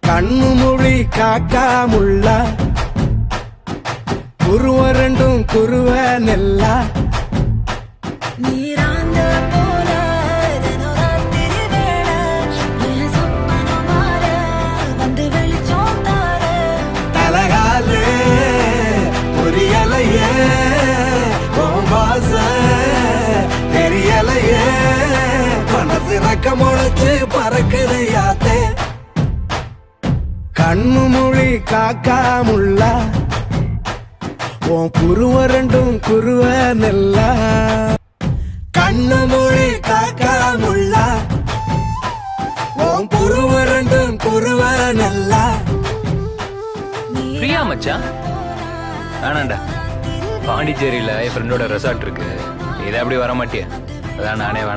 கண்ணு மொழி காக்காமுள்ள குருவ ரெண்டும் குருவ நெல்லா நீராந்த போல தினராத்திரி வேளை என் சொப்பனம் மாற வந்து வெளிச்சம் தார தலகாலே புரியலையே பாச தெரியலையே மனசு ரக்க முளைச்சு பறக்குது யாத்தே கண்ணு மொழி காக்காமுள்ள உன் குருவ ரெண்டும் குருவ நெல்லா கண்ணு மொழி காக்காமுள்ள உன் குருவ ரெண்டும் குருவ நெல்லா பிரியா மச்சான் வேணாண்டா பாண்டிச்சேரியில என் ஃப்ரெண்டோட ரெசார்ட் இருக்கு இதை அப்படி வர மாட்டியா அதான் நானே வேணாம்